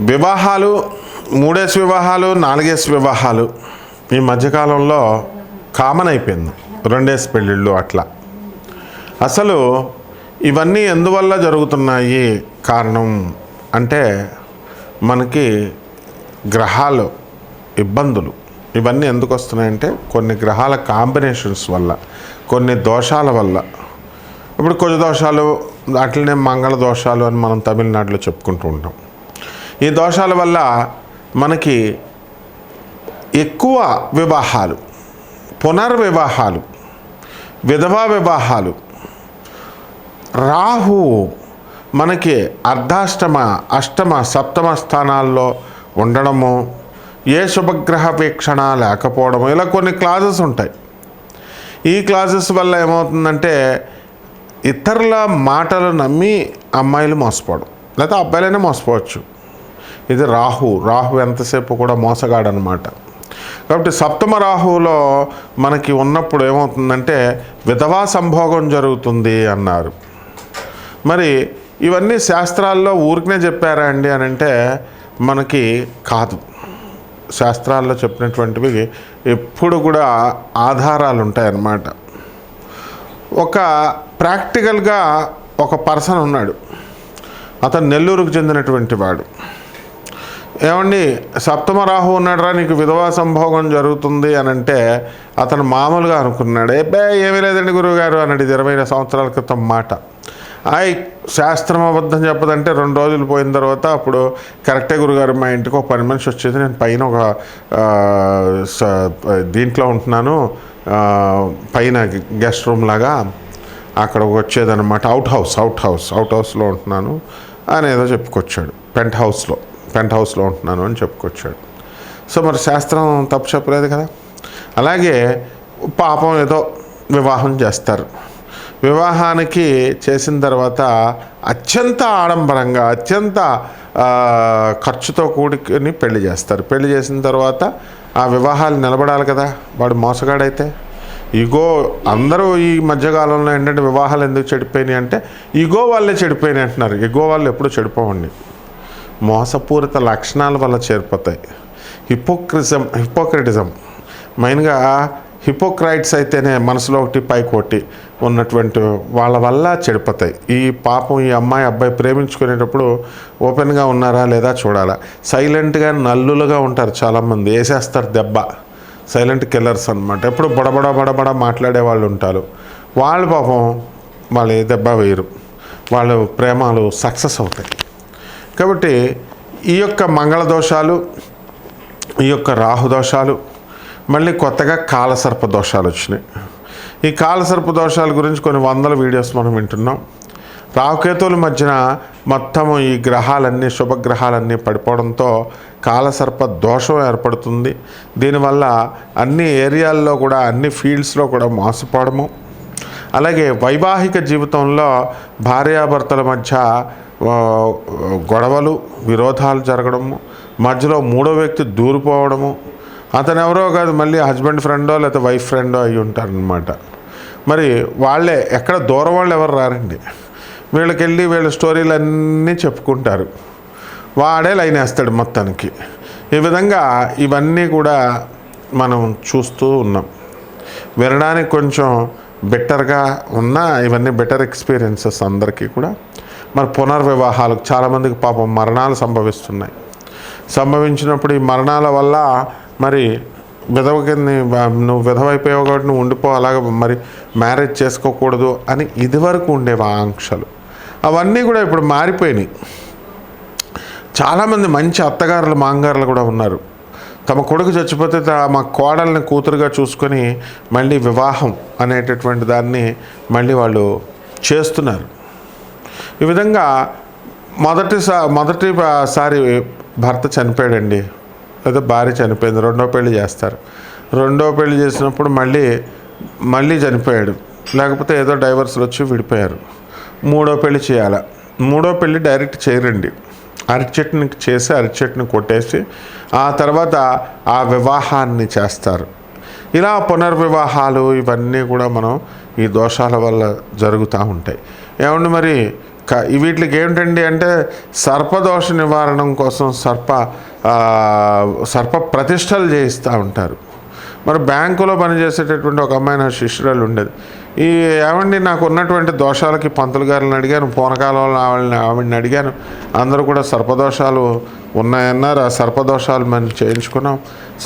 వివాహాలు, మూడేసి వివాహాలు, నాలుగేసి వివాహాలు ఈ మధ్యకాలంలో కామన్ అయిపోయింది. రెండేసి పెళ్ళిళ్ళు అట్లా. అసలు ఇవన్నీ ఎందువల్ల జరుగుతున్నాయి కారణం అంటే మనకి గ్రహాలు ఇబ్బందులు ఇవన్నీ ఎందుకు వస్తున్నాయంటే కొన్ని గ్రహాల కాంబినేషన్స్ వల్ల, కొన్ని దోషాల వల్ల. ఇప్పుడు కుజ దోషాలు, అట్లనే మంగళ దోషాలు అని మనం తమిళనాడులో చెప్పుకుంటూ ఉంటాం. ఈ దోషాల వల్ల మనకి ఎక్కువ వివాహాలు, పునర్వివాహాలు, విధవా వివాహాలు, రాహు మనకి అర్ధాష్టమ, అష్టమ, సప్తమ స్థానాల్లో ఉండడము, ఏ శుభగ్రహ వీక్షణ లేకపోవడము, ఇలా కొన్ని క్లాజెస్ ఉంటాయి. ఈ క్లాజెస్ వల్ల ఏమవుతుందంటే ఇతరుల మాటలు నమ్మి అమ్మాయిలు మోసపోవడం, లేదా అబ్బాయిలైనా మోసపోవచ్చు. ఇది రాహు ఎంతసేపు కూడా మోసగాడనమాట. కాబట్టి సప్తమ రాహువులో మనకి ఉన్నప్పుడు ఏమవుతుందంటే విధవా సంభోగం జరుగుతుంది అన్నారు. మరి ఇవన్నీ శాస్త్రాల్లో ఊరికనే చెప్పారా అండి అని అంటే మనకి కాదు. శాస్త్రాల్లో చెప్పినటువంటివి ఎప్పుడు కూడా ఆధారాలు ఉంటాయన్నమాట. ఒక ప్రాక్టికల్గా ఒక పర్సన్ ఉన్నాడు, అతను నెల్లూరుకు చెందినటువంటి వాడు. ఏమండి సప్తమ రాహు ఉన్నాడురా, నీకు విధవా సంభోగం జరుగుతుంది అని అంటే అతను మామూలుగా అనుకున్నాడు. ఏమీ లేదండి గురువుగారు అన్నాడు. 20 సంవత్సరాల క్రితం మాట. శాస్త్రం అబద్ధం చెప్పదంటే 2 రోజులు పోయిన తర్వాత అప్పుడు కరెక్టే గురుగారు, మా ఇంటికి ఒక పని మనిషి వచ్చేది, నేను పైన ఒక దీంట్లో ఉంటున్నాను, పైన గెస్ట్ రూమ్ లాగా అక్కడ వచ్చేదన్నమాట. అవుట్ హౌస్లో ఉంటున్నాను అని ఏదో చెప్పుకొచ్చాడు. పెంట్ హౌస్లో ఉంటున్నాను అని చెప్పుకొచ్చాడు. సో మరి శాస్త్రం తప్పు చెప్పలేదు కదా. అలాగే పాపం ఏదో వివాహం చేస్తారు. వివాహానికి చేసిన తర్వాత అత్యంత ఆడంబరంగా, అత్యంత ఖర్చుతో కూడుకుని పెళ్లి చేస్తారు. పెళ్లి చేసిన తర్వాత ఆ వివాహాలు నిలబడాలి కదా. వాడు మోసగాడైతే ఈగో. అందరూ ఈ మధ్యకాలంలో ఏంటంటే వివాహాలు ఎందుకు చెడిపోయినాయి అంటే ఈగో వాళ్ళే చెడిపోయినాయి అంటున్నారు. ఈగో వాళ్ళు ఎప్పుడూ చెడిపోవండి, మోసపూరిత లక్షణాల వల్ల చేరిపోతాయి. హిపోక్రటిజం మెయిన్గా హిపోక్రైట్స్ అయితేనే మనసులో ఒకటి పైకి ఒకటి ఉన్నటువంటి వాళ్ళ వల్ల చెడిపోతాయి. ఈ పాపం ఈ అమ్మాయి అబ్బాయి ప్రేమించుకునేటప్పుడు ఓపెన్గా ఉన్నారా లేదా చూడాలా. సైలెంట్గా నల్లులుగా ఉంటారు చాలామంది, వేసేస్తారు దెబ్బ. సైలెంట్ కిల్లర్స్ అనమాట. ఎప్పుడు బడబడ మాట్లాడే వాళ్ళు ఉంటారు. వాళ్ళు పాపం వాళ్ళు ఏ దెబ్బ వేయరు, వాళ్ళు ప్రేమాలు సక్సెస్ అవుతాయి. కాబట్టి ఈ యొక్క మంగళ దోషాలు, ఈ యొక్క రాహు దోషాలు, మళ్ళీ కొత్తగా కాలసర్ప దోషాలు వచ్చినాయి. ఈ కాలసర్ప దోషాల గురించి కొన్ని 100 వీడియోస్ మనం వింటున్నాం. రాహుకేతువుల మధ్యన మొత్తము ఈ గ్రహాలన్నీ, శుభగ్రహాలన్నీ పడిపోవడంతో కాలసర్ప దోషం ఏర్పడుతుంది. దీనివల్ల అన్ని ఏరియాల్లో కూడా, అన్ని ఫీల్డ్స్లో కూడా మోసపోవడము, అలాగే వైవాహిక జీవితంలో భార్యాభర్తల మధ్య గొడవలు, విరోధాలు జరగడము, మధ్యలో 3వ వ్యక్తి దూరిపోవడము. అతను ఎవరో కాదు, మళ్ళీ హస్బెండ్ ఫ్రెండో లేకపోతే వైఫ్ ఫ్రెండో అయి ఉంటారనమాట. మరి వాళ్ళే, ఎక్కడ దూరం వాళ్ళు ఎవరు రారండి. వీళ్ళకెళ్ళి వీళ్ళ స్టోరీలు అన్నీ చెప్పుకుంటారు, వాడే లైన్ వేస్తాడు మొత్తానికి. ఈ విధంగా ఇవన్నీ కూడా మనం చూస్తూ ఉన్నాం. వినడానికి కొంచెం బెటర్గా ఉన్న ఇవన్నీ బెటర్ ఎక్స్పీరియన్సెస్ అందరికీ కూడా. మరి పునర్వివాహాలకు చాలామందికి పాపం మరణాలు సంభవిస్తున్నాయి. సంభవించినప్పుడు ఈ మరణాల వల్ల మరి విధవకి నువ్వు విధవైపోయావు కాబట్టి నువ్వు ఉండిపో, అలాగ మరి మ్యారేజ్ చేసుకోకూడదు అని ఇదివరకు ఉండేవి ఆంక్షలు. అవన్నీ కూడా ఇప్పుడు మారిపోయినాయి. చాలామంది మంచి అత్తగారులు, మాంగారులు కూడా ఉన్నారు. తమ కొడుకు చచ్చిపోతే మా కోడల్ని కూతురుగా చూసుకొని మళ్ళీ వివాహం అనేటటువంటి దాన్ని మళ్ళీ వాళ్ళు చేస్తున్నారు. ఈ విధంగా మొదటిసారి భర్త చనిపోయాడండి, లేదా భార్య చనిపోయింది, 2వ పెళ్లి చేస్తారు. 2వ పెళ్లి చేసినప్పుడు మళ్ళీ చనిపోయాడు, లేకపోతే ఏదో డైవర్స్లు వచ్చి విడిపోయారు. 3వ పెళ్లి చేయాలి. 3వ పెళ్లి డైరెక్ట్ చేయరండి. అరటి చెట్టుని చేసి అరటి చెట్టుని కొట్టేసి ఆ తర్వాత ఆ వివాహాన్ని చేస్తారు. ఇలా పునర్వివాహాలు ఇవన్నీ కూడా మనం ఈ దోషాల వల్ల జరుగుతూ ఉంటాయి. ఏమండి మరి వీటికి ఏమిటండి అంటే సర్పదోష నివారణం కోసం సర్ప ప్రతిష్టలు చేయిస్తూ ఉంటారు. మరి బ్యాంకులో పనిచేసేటటువంటి ఒక అమ్మాయి నా శిష్యురాలు ఉండేది. ఏమండి నాకు ఉన్నటువంటి దోషాలకి పంతులు గారిని అడిగాను, పూనకాలంలో ఆవిడని అడిగాను, అందరూ కూడా సర్పదోషాలు ఉన్నాయన్నారు. ఆ సర్పదోషాలు మనం చేయించుకున్నాం.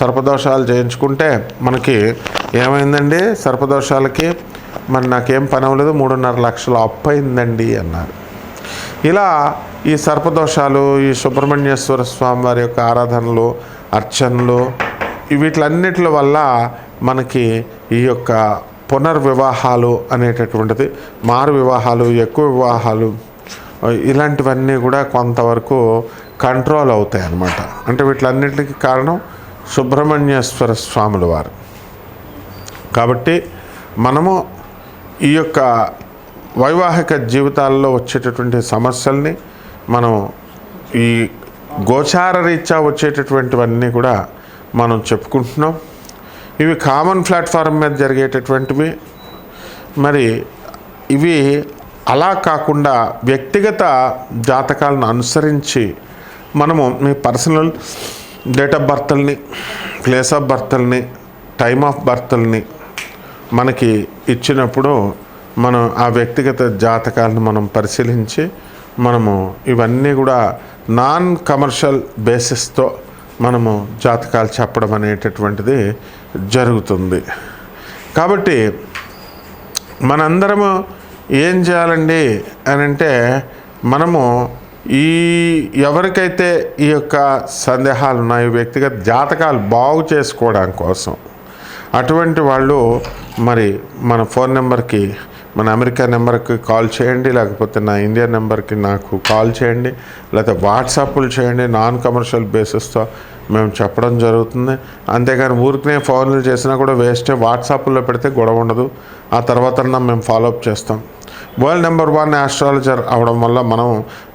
సర్పదోషాలు చేయించుకుంటే మనకి ఏమైందండి, సర్పదోషాలకి మరి నాకేం పని అవ్వలేదు, 3.5 లక్షలు అప్పు అయిందండి అన్నారు. ఇలా ఈ సర్పదోషాలు, ఈ సుబ్రహ్మణ్యేశ్వర స్వామి వారి యొక్క ఆరాధనలు, అర్చనలు, వీటిలన్నిటి వల్ల మనకి ఈ యొక్క పునర్వివాహాలు అనేటటువంటిది, మారు వివాహాలు, ఎక్కువ వివాహాలు, ఇలాంటివన్నీ కూడా కొంతవరకు కంట్రోల్ అవుతాయి అన్నమాట. అంటే వీటిలన్నిటికీ కారణం సుబ్రహ్మణ్యేశ్వర స్వాముల వారు. కాబట్టి మనము ఈ యొక్క వైవాహిక జీవితాల్లో వచ్చేటటువంటి సమస్యల్ని మనం ఈ గోచార రీత్యా వచ్చేటటువంటివన్నీ కూడా మనం చెప్పుకుంటున్నాం. ఇవి కామన్ ప్లాట్ఫారం మీద జరిగేటటువంటివి. మరి ఇవి అలా కాకుండా వ్యక్తిగత జాతకాలను అనుసరించి మనము మీ పర్సనల్ డేట్ ఆఫ్ బర్త్ని, ప్లేస్ ఆఫ్ బర్త్ని, టైమ్ ఆఫ్ బర్త్ని మనకి ఇచ్చినప్పుడు మనం ఆ వ్యక్తిగత జాతకాలను మనం పరిశీలించి మనము ఇవన్నీ కూడా నాన్ కమర్షియల్ బేసిస్తో మనము జాతకాలు చెప్పడం అనేటటువంటిది జరుగుతుంది. కాబట్టి మనందరము ఏం చేయాలండి అని అంటే, మనము ఎవరికైతే ఈ యొక్క సందేహాలు ఉన్నాయో, వ్యక్తిగత జాతకాలు బాగు చేసుకోవడం కోసం, అటువంటి వాళ్ళు మరి మన ఫోన్ నెంబర్కి, మన అమెరికా నెంబర్కి కాల్ చేయండి, లేకపోతే నా ఇండియా నెంబర్కి నాకు కాల్ చేయండి, లేకపోతే వాట్సాప్లు చేయండి. నాన్ కమర్షియల్ బేసిస్తో మేము చెప్పడం జరుగుతుంది. అంతేగాని ఊరికనే ఫోన్లు చేసినా కూడా వేస్టే. వాట్సాప్లో పెడితే గొడవ ఉండదు, ఆ తర్వాత మేము ఫాలోఅప్ చేస్తాం. వరల్డ్ నెంబర్ 1 ఆస్ట్రాలజర్ అవడం వల్ల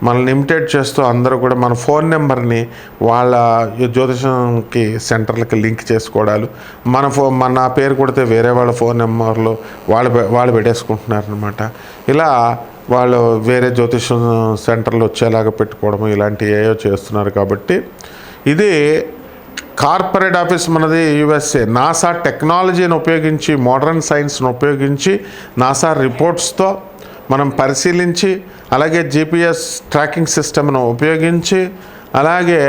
మనల్ని ఇమిటేట్ చేస్తూ అందరూ కూడా మన ఫోన్ నెంబర్ని వాళ్ళ జ్యోతిషంకి సెంటర్లకి లింక్ చేసుకోవడాలు, నా పేరు కొడితే వేరే వాళ్ళ ఫోన్ నెంబర్లు వాళ్ళు పెట్టేసుకుంటున్నారనమాట. ఇలా వాళ్ళు వేరే జ్యోతిషం సెంటర్లు వచ్చేలాగా పెట్టుకోవడం, ఇలాంటివి ఏవో చేస్తున్నారు. కాబట్టి ఇది కార్పొరేట్ ఆఫీస్ మనది USA. నాసా టెక్నాలజీని ఉపయోగించి, మోడర్న్ సైన్స్ను ఉపయోగించి, నాసా రిపోర్ట్స్తో మనం పరిశీలించి, అలాగే GPS ట్రాకింగ్ సిస్టమ్ను ఉపయోగించి, అలాగే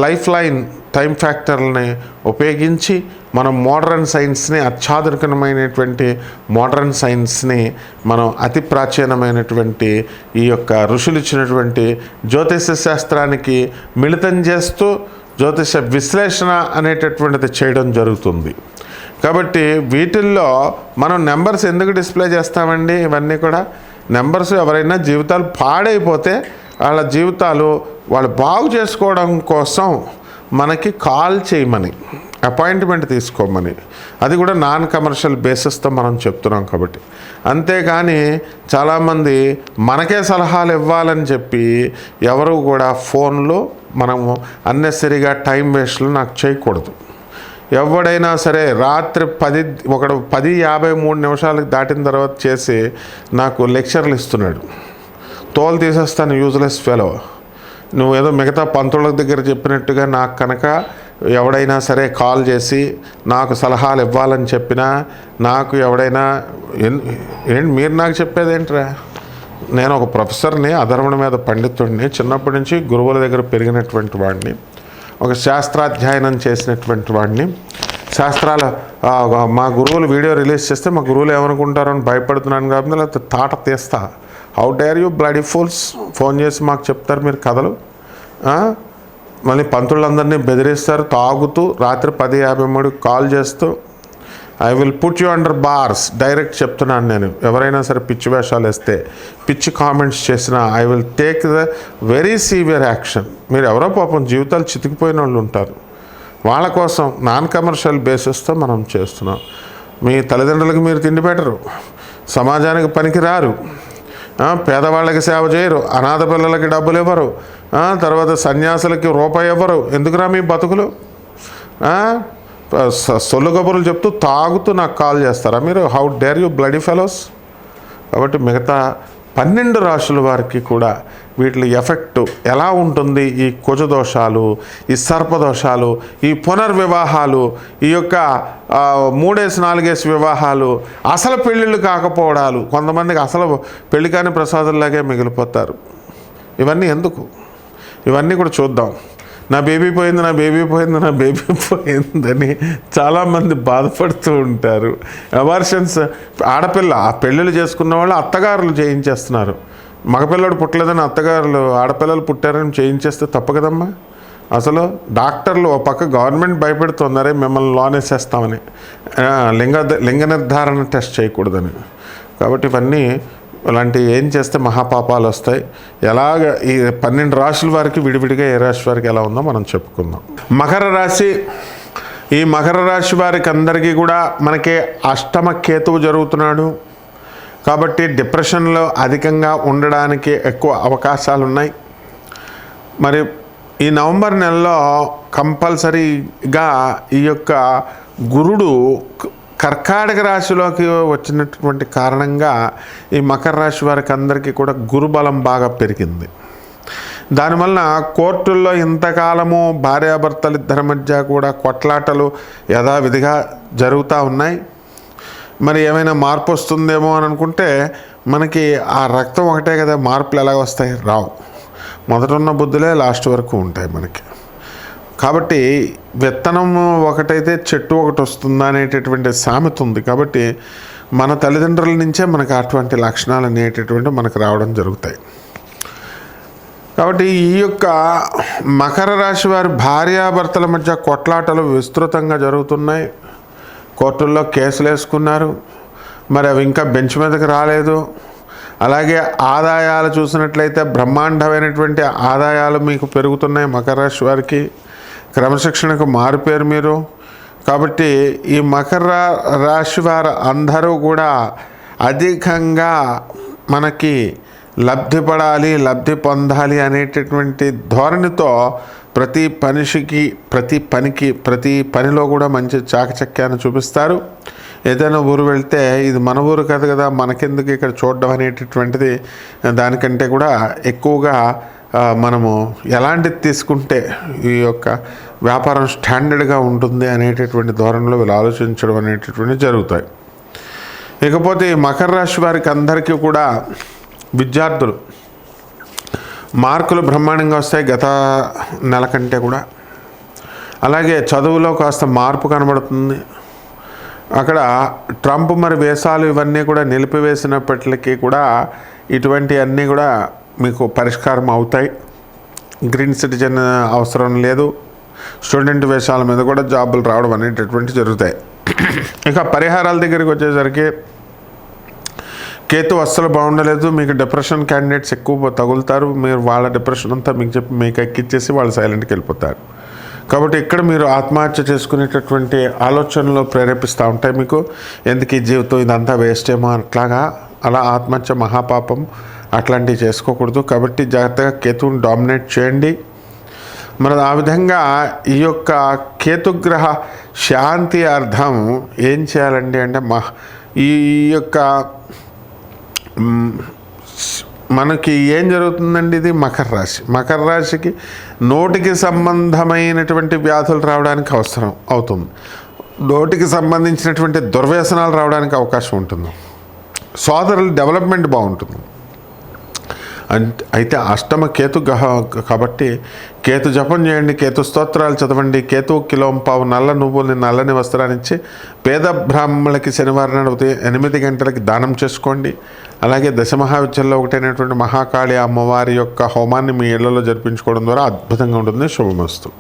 లైఫ్ లైన్ టైం ఫ్యాక్టర్ని ఉపయోగించి మనం మోడర్న్ సైన్స్ని, అత్యాధునికమైనటువంటి మోడర్న్ సైన్స్ని మనం అతి ప్రాచీనమైనటువంటి ఈ యొక్క ఋషులు ఇచ్చినటువంటి జ్యోతిష శాస్త్రానికి మిళితం చేస్తూ జ్యోతిష విశ్లేషణ అనేటటువంటిది చేయడం జరుగుతుంది. కాబట్టి వీటిల్లో మనం నెంబర్స్ ఎందుకు డిస్ప్లే చేస్తామండి? ఇవన్నీ కూడా నెంబర్స్, ఎవరైనా జీవితాలు పాడైపోతే వాళ్ళ జీవితాలు వాళ్ళు బాగు చేసుకోవడం కోసం మనకి కాల్ చేయమని, అపాయింట్మెంట్ తీసుకోమని, అది కూడా నాన్ కమర్షియల్ బేసిస్తో మనం చెప్తున్నాం. కాబట్టి అంతేగాని చాలామంది మనకే సలహాలు ఇవ్వాలని చెప్పి ఎవరు కూడా ఫోన్లో మనము అన్నెసరిగా టైం వేస్ట్లు నాకు చేయకూడదు. ఎవడైనా సరే రాత్రి 10:53 దాటిన తర్వాత చేసి నాకు లెక్చర్లు ఇస్తున్నాడు. తోలు తీసేస్తాను, యూజ్లెస్ ఫెలో. నువ్వు ఏదో మిగతా పంతుల దగ్గర చెప్పినట్టుగా నాకు కనుక ఎవడైనా సరే కాల్ చేసి నాకు సలహాలు ఇవ్వాలని చెప్పినా, నాకు ఎవడైనా ఏంటి మీరు నాకు చెప్పేదేంట్రా? నేను ఒక ప్రొఫెసర్ని, అధర్వణ మీద పండితుడిని, చిన్నప్పటి నుంచి గురువుల దగ్గర పెరిగినటువంటి వాడిని, ఒక శాస్త్రాధ్యయనం చేసినటువంటి వాడిని. శాస్త్రాలు మా గురువులు వీడియో రిలీజ్ చేస్తే మా గురువులు ఏమనుకుంటారని భయపడుతున్నాను కాబట్టి లేకపోతే తాట తీస్తా. How dare you bloody fools, phone చేసి మాకు చెప్తారు మీరు కథలు. మళ్ళీ పంతులందరినీ బెదిరిస్తారు తాగుతూ, రాత్రి 10:53 కాల్ చేస్తూ. I will put you under bars, direct చెప్తున్నాను నేను. ఎవరైనా సరే పిచ్చి వేషాలు వేస్తే, పిచ్చి కామెంట్స్ చేసినా I will take the very severe action. మీరు ఎవరో పాపం జీవితాలు చితికిపోయిన వాళ్ళు ఉంటారు, వాళ్ళ కోసం నాన్ కమర్షియల్ బేసిస్తో మనం చేస్తున్నాం. మీ తల్లిదండ్రులకు మీరు తిండి పెట్టరు, సమాజానికి పనికి రారు, పేదవాళ్ళకి సేవ చేయరు, అనాథ పిల్లలకి డబ్బులు ఇవ్వరు, తర్వాత సన్యాసులకి రూపాయి ఇవ్వరు. ఎందుకురా మీ బతుకులు? సొల్లు కబుర్లు చెప్తూ తాగుతూ నాకు కాల్ చేస్తారా మీరు? How dare you bloody fellows. కాబట్టి మిగతా 12 రాశుల వారికి కూడా వీటి ఎఫెక్ట్ ఎలా ఉంటుంది, ఈ కుజదోషాలు, ఈ సర్పదోషాలు, ఈ పునర్వివాహాలు, ఈ యొక్క 3-4 వివాహాలు, అసలు పెళ్ళిళ్ళు కాకపోవడాలు, కొంతమందికి అసలు పెళ్లి కాని ప్రసాదంలాగే మిగిలిపోతారు. ఇవన్నీ ఎందుకు? ఇవన్నీ కూడా చూద్దాం. నా బేబీ పోయిందని చాలామంది బాధపడుతూ ఉంటారు. అబార్షన్స్, ఆడపిల్ల పెళ్ళిళ్ళు చేసుకున్న వాళ్ళు అత్తగారులు చేయించేస్తున్నారు. మగపిల్లడు పుట్టలేదని అత్తగారులు ఆడపిల్లలు పుట్టారని చేయించేస్తే తప్పు కదమ్మా. అసలు డాక్టర్లు ఒక పక్క గవర్నమెంట్ భయపెడుతున్నారే మిమ్మల్ని లోన్ వేసేస్తామని, లింగ నిర్ధారణ టెస్ట్ చేయకూడదని. కాబట్టి ఇవన్నీ అలాంటివి ఏం చేస్తే మహాపాపాలు వస్తాయి. ఎలాగ ఈ 12 రాశుల వారికి విడివిడిగా ఏ రాశి వారికి ఎలా ఉందో మనం చెప్పుకుందాం. మకర రాశి. ఈ మకర రాశి వారికి అందరికీ కూడా మనకి అష్టమ కేతువు జరుగుతున్నాడు కాబట్టి డిప్రెషన్లో అధికంగా ఉండడానికి ఎక్కువ అవకాశాలు ఉన్నాయి. మరి ఈ నవంబర్ నెలలో కంపల్సరీగా ఈ యొక్క గురుడు కర్కాటక రాశిలోకి వచ్చినటువంటి కారణంగా ఈ మకర రాశి వారికి అందరికీ కూడా గురుబలం బాగా పెరిగింది. దానివల్ల కోర్టుల్లో ఇంతకాలము భార్యాభర్తలు ఇద్దరి మధ్య కూడా కొట్లాటలు యథావిధిగా జరుగుతూ ఉన్నాయి. మరి ఏమైనా మార్పు వస్తుందేమో అని అనుకుంటే మనకి ఆ రక్తం ఒకటే కదా, మార్పులు ఎలాగ వస్తాయి? రావు. మొదట ఉన్న బుద్ధులే లాస్ట్ వరకు ఉంటాయి మనకి. కాబట్టి విత్తనం ఒకటైతే చెట్టు ఒకటి వస్తుందా అనేటటువంటి సామెత ఉంది. కాబట్టి మన తల్లిదండ్రుల నుంచే మనకు అటువంటి లక్షణాలు అనేటటువంటి మనకు రావడం జరుగుతాయి. కాబట్టి ఈ యొక్క మకర రాశి వారి భార్యాభర్తల మధ్య కొట్లాటలు విస్తృతంగా జరుగుతున్నాయి. కోర్టుల్లో కేసులు వేసుకున్నారు. మరి అవి ఇంకా బెంచ్ మీదకి రాలేదు. అలాగే ఆదాయాలు చూసినట్లయితే బ్రహ్మాండమైనటువంటి ఆదాయాలు మీకు పెరుగుతున్నాయి. మకర రాశి వారికి క్రమశిక్షణకు మారిపోయారు మీరు. కాబట్టి ఈ మకర రాశి వారు అందరూ కూడా అధికంగా మనకి లబ్ధి పడాలి, లబ్ధి పొందాలి అనేటటువంటి ధోరణితో ప్రతి పనిలో కూడా మంచి చాకచక్యాన్ని చూపిస్తారు. ఏదైనా ఊరు వెళ్తే ఇది మన ఊరు కాదు కదా, మనకెందుకు ఇక్కడ చూడడం అనేటటువంటిది దానికంటే కూడా ఎక్కువగా మనము ఎలాంటిది తీసుకుంటే ఈ యొక్క వ్యాపారం స్టాండర్డ్గా ఉంటుంది అనేటటువంటి ధోరణిలో వీళ్ళు ఆలోచించడం అనేటటువంటి జరుగుతాయి. ఇకపోతే ఈ మకర రాశి వారికి అందరికీ కూడా విద్యార్థులు మార్కులు బ్రహ్మాండంగా వస్తాయి గత నెల కంటే కూడా. అలాగే చదువులో కాస్త మార్పు కనబడుతుంది. అక్కడ ట్రంప్ మరి వేసాలు ఇవన్నీ కూడా నిలిపివేసినప్పటికీ కూడా ఇటువంటి అన్నీ కూడా మీకు పరిష్కారం అవుతాయి. గ్రీన్ సిటిజన్ అవసరం లేదు. స్టూడెంట్ వేషాల మీద కూడా జాబులు రావడం అనేటటువంటి జరుగుతాయి. ఇక పరిహారాల దగ్గరికి వచ్చేసరికి కేతు అస్సలు బాగుండలేదు. మీకు డిప్రెషన్ క్యాండిడేట్స్ ఎక్కువ తగులుతారు. మీరు వాళ్ళ డిప్రెషన్ అంతా మీకు చెప్పి మీకు ఎక్కిచ్చేసి వాళ్ళు సైలెంట్కి వెళ్ళిపోతారు. కాబట్టి ఇక్కడ మీరు ఆత్మహత్య చేసుకునేటటువంటి ఆలోచనలు ప్రేరేపిస్తూ ఉంటాయి మీకు. ఎందుకు ఈ జీవితం ఇదంతా వేస్ట్ ఏమో అట్లాగా, అలా ఆత్మహత్య మహాపాపం, అట్లాంటివి చేసుకోకూడదు. కాబట్టి జాగ్రత్తగా కేతువుని డామినేట్ చేయండి. మరి ఆ విధంగా ఈ యొక్క కేతుగ్రహ శాంతి అర్థం ఏం చేయాలండి అంటే ఈ యొక్క మనకి ఏం జరుగుతుందండి, ఇది మకర రాశి. మకర రాశికి నోటికి సంబంధమైనటువంటి వ్యాధులు రావడానికి అవసరం అవుతుంది. నోటికి సంబంధించినటువంటి దుర్వ్యసనాలు రావడానికి అవకాశం ఉంటుంది. సోదరుల డెవలప్మెంట్ బాగుంటుంది. అయితే అష్టమ కేతు కాబట్టి కేతు జపం చేయండి, కేతు స్తోత్రాలు చదవండి, కేతు కిలోంపావు నల్ల నువ్వుల్ని నల్లని వస్త్రాన్నిచ్చి పేద బ్రాహ్మణులకి శనివారం నాడు ఉదయం 8 గంటలకి దానం చేసుకోండి. అలాగే దశమహావిద్యల్లో ఒకటైనటువంటి మహాకాళి అమ్మవారి యొక్క హోమాన్ని మీ ఇళ్లలో జరిపించుకోవడం ద్వారా అద్భుతంగా ఉంటుంది. శుభమస్తు.